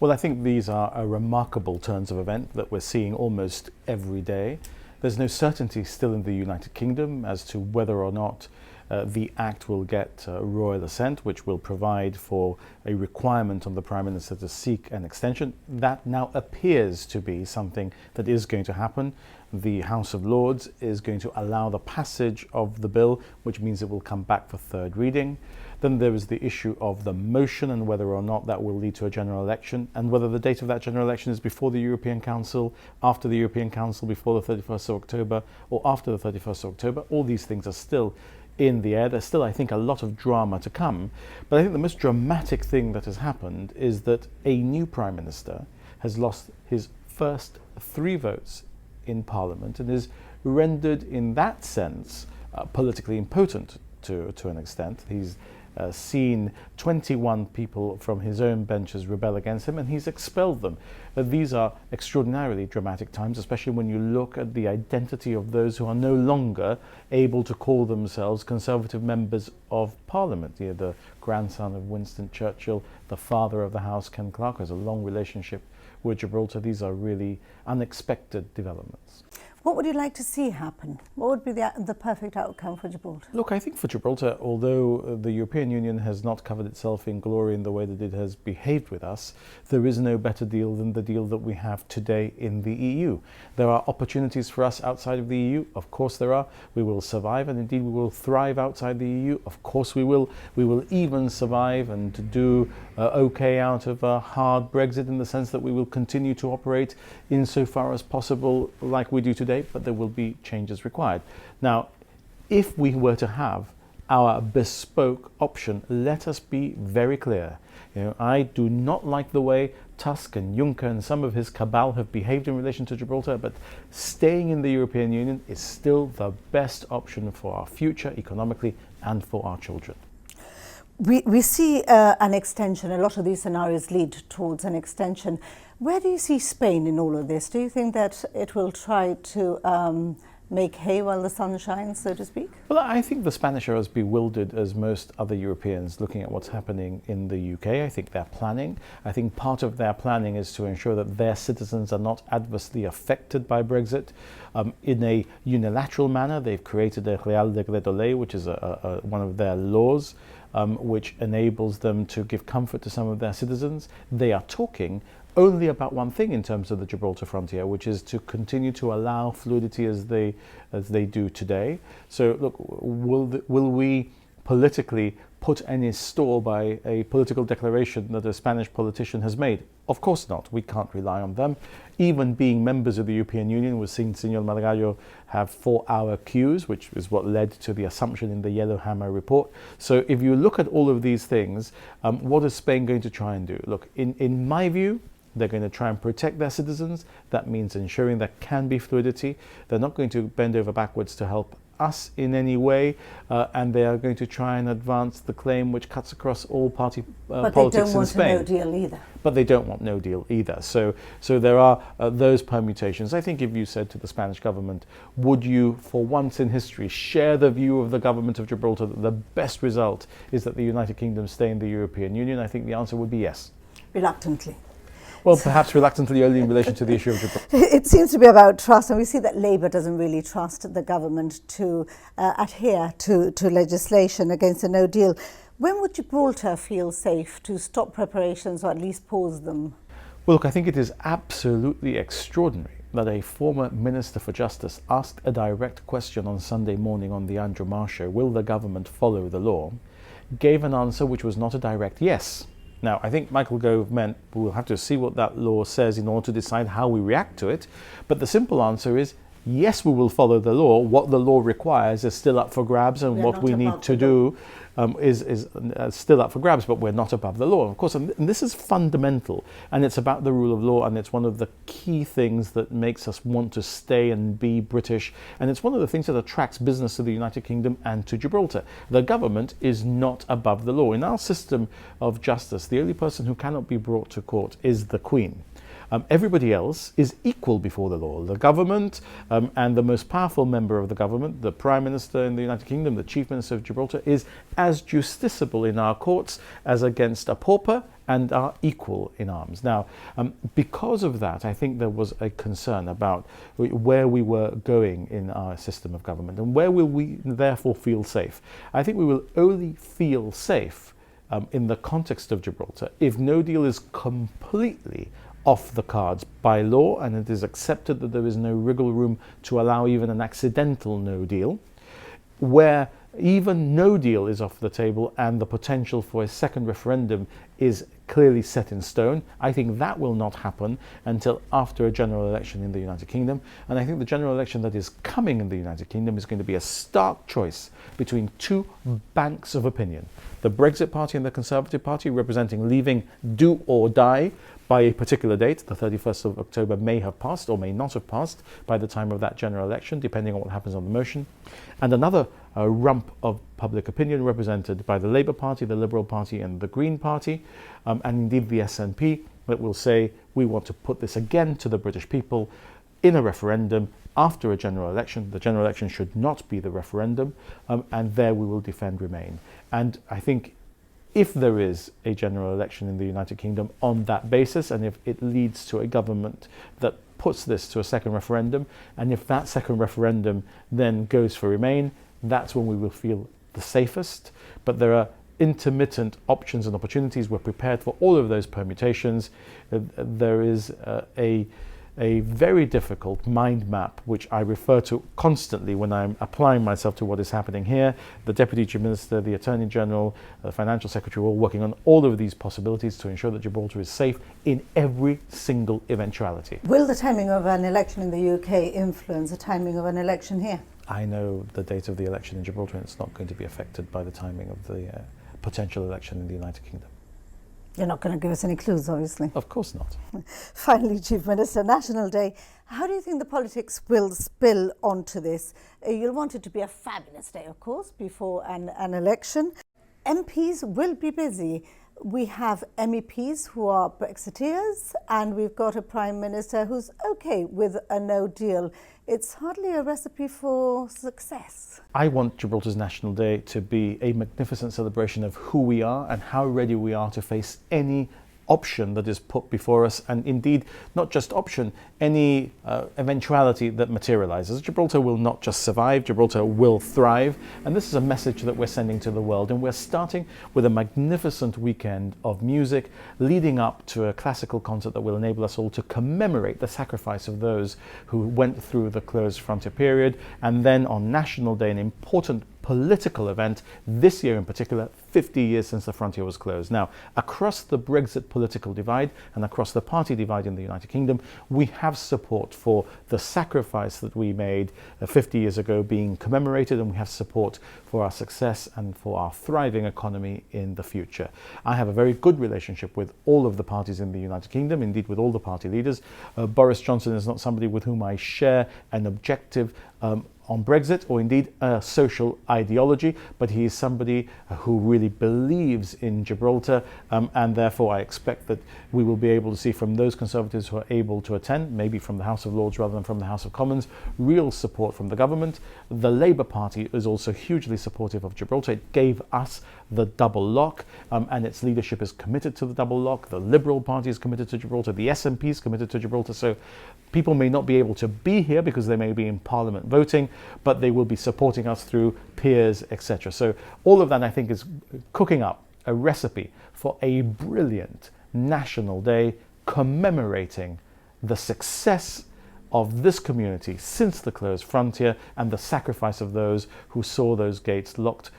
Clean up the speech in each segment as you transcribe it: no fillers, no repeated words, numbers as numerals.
Well, I think these are a remarkable turns of event that we're seeing almost every day. There's no certainty still in the United Kingdom as to whether or not the Act will get royal assent, which will provide for a requirement on the Prime Minister to seek an extension. That now appears to be something that is going to happen. The House of Lords is going to allow the passage of the bill, which means it will come back for third reading. Then there is the issue of the motion and whether or not that will lead to a general election, and whether the date of that general election is before the European Council, after the European Council, before the 31st of October, or after the 31st of October. All these things are still in the air. There's still, I think, a lot of drama to come. But I think the most dramatic thing that has happened is that a new Prime Minister has lost his first 3 votes in Parliament and is rendered, in that sense, politically impotent to an extent. He's seen 21 people from his own benches rebel against him, and he's expelled them. These are extraordinarily dramatic times, especially when you look at the identity of those who are no longer able to call themselves Conservative members of Parliament. The grandson of Winston Churchill, the father of the House, Ken Clarke, has a long relationship with Gibraltar. These are really unexpected developments. What would you like to see happen? What would be the perfect outcome for Gibraltar? Look, I think for Gibraltar, although the European Union has not covered itself in glory in the way that it has behaved with us, there is no better deal than the deal that we have today in the EU. There are opportunities for us outside of the EU. Of course there are. We will survive, and indeed we will thrive outside the EU. Of course we will. We will even survive and do okay out of a hard Brexit, in the sense that we will continue to operate insofar as possible like we do today, but there will be changes required. Now, if we were to have our bespoke option, let us be very clear. I do not like the way Tusk and Juncker and some of his cabal have behaved in relation to Gibraltar, but staying in the European Union is still the best option for our future economically and for our children. We see an extension. A lot of these scenarios lead towards an extension. Where do you see Spain in all of this? Do you think that it will try to make hay while the sun shines, so to speak? Well, I think the Spanish are as bewildered as most other Europeans looking at what's happening in the UK. I think they're planning. I think part of their planning is to ensure that their citizens are not adversely affected by Brexit. In a unilateral manner, they've created a Real Decreto Ley, which is one of their laws, which enables them to give comfort to some of their citizens. They are talking only about one thing in terms of the Gibraltar frontier, which is to continue to allow fluidity as they do today. So look, will we politically put any store by a political declaration that a Spanish politician has made? Of course not. We can't rely on them. Even being members of the European Union, we've seen Senor Margallo have 4-hour queues, which is what led to the assumption in the Yellowhammer report. So if you look at all of these things, what is Spain going to try and do? Look, in my view, they're going to try and protect their citizens. That means ensuring there can be fluidity. They're not going to bend over backwards to help us in any way, and they are going to try and advance the claim which cuts across all party politics in Spain. But they don't want a no deal either. But they don't want no deal either. So there are those permutations. I think if you said to the Spanish government, would you, for once in history, share the view of the government of Gibraltar that the best result is that the United Kingdom stay in the European Union, I think the answer would be yes. Reluctantly. Well, perhaps reluctantly only in relation to the issue of Gibraltar. It seems to be about trust, and we see that Labour doesn't really trust the government to adhere to legislation against a no deal. When would Gibraltar feel safe to stop preparations or at least pause them? Well, look, I think it is absolutely extraordinary that a former Minister for Justice asked a direct question on Sunday morning on the Andrew Marr show, will the government follow the law, gave an answer which was not a direct yes. Now, I think Michael Gove meant we'll have to see what that law says in order to decide how we react to it. But the simple answer is, yes, we will follow the law. What the law requires is still up for grabs, and what we need to do is still up for grabs, but we're not above the law. Of course, and this is fundamental, and it's about the rule of law, and it's one of the key things that makes us want to stay and be British, and it's one of the things that attracts business to the United Kingdom and to Gibraltar. The government is not above the law. In our system of justice, the only person who cannot be brought to court is the Queen. Everybody else is equal before the law. The government and the most powerful member of the government, the Prime Minister in the United Kingdom, the Chief Minister of Gibraltar, is as justiciable in our courts as against a pauper and are equal in arms. Now, because of that, I think there was a concern about where we were going in our system of government and where will we therefore feel safe. I think we will only feel safe in the context of Gibraltar if no deal is completely off the cards by law and it is accepted that there is no wriggle room to allow even an accidental no deal, where even no deal is off the table and the potential for a second referendum is clearly set in stone. I think that will not happen until after a general election in the United Kingdom. And I think the general election that is coming in the United Kingdom is going to be a stark choice between two banks of opinion. The Brexit Party and the Conservative Party, representing leaving do or die by a particular date. The 31st of October may have passed or may not have passed by the time of that general election, depending on what happens on the motion. And another rump of public opinion represented by the Labour Party, the Liberal Party and the Green Party, and indeed the SNP, that will say we want to put this again to the British people in a referendum after a general election. The general election should not be the referendum, and there we will defend Remain. And I think if there is a general election in the United Kingdom on that basis, and if it leads to a government that puts this to a second referendum, and if that second referendum then goes for Remain, that's when we will feel the safest. But there are intermittent options and opportunities. We're prepared for all of those permutations. There is a very difficult mind map, which I refer to constantly when I'm applying myself to what is happening here. The Deputy Chief Minister, the Attorney General, the Financial Secretary are all working on all of these possibilities to ensure that Gibraltar is safe in every single eventuality. Will the timing of an election in the UK influence the timing of an election here? I know the date of the election in Gibraltar, and it's not going to be affected by the timing of the potential election in the United Kingdom. You're not going to give us any clues, obviously. Of course not. Finally, Chief Minister, National Day. How do you think the politics will spill onto this? You'll want it to be a fabulous day, of course, before an election. MPs will be busy. We have MEPs who are Brexiteers, and we've got a Prime Minister who's okay with a no deal. It's hardly a recipe for success. I want Gibraltar's National Day to be a magnificent celebration of who we are and how ready we are to face any option that is put before us, and indeed not just option, any eventuality that materializes. Gibraltar will not just survive, Gibraltar will thrive, and this is a message that we're sending to the world. And we're starting with a magnificent weekend of music leading up to a classical concert that will enable us all to commemorate the sacrifice of those who went through the closed frontier period. And then on National Day, an important political event, this year in particular, 50 years since the frontier was closed. Now, across the Brexit political divide and across the party divide in the United Kingdom, we have support for the sacrifice that we made 50 years ago being commemorated, and we have support for our success and for our thriving economy in the future. I have a very good relationship with all of the parties in the United Kingdom, indeed with all the party leaders. Boris Johnson is not somebody with whom I share an objective on Brexit or indeed a social ideology, but he is somebody who really believes in Gibraltar, and therefore I expect that we will be able to see from those Conservatives who are able to attend, maybe from the House of Lords rather than from the House of Commons, real support from the government. The Labour Party is also hugely supportive of Gibraltar. It gave us the double lock, and its leadership is committed to the double lock. The Liberal Party is committed to Gibraltar. The SNP is committed to Gibraltar. So people may not be able to be here because they may be in Parliament voting, but they will be supporting us through peers, etc. So all of that, I think, is cooking up a recipe for a brilliant National Day commemorating the success of this community since the closed frontier and the sacrifice of those who saw those gates locked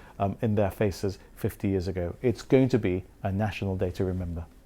in their faces 50 years ago. It's going to be a National Day to remember.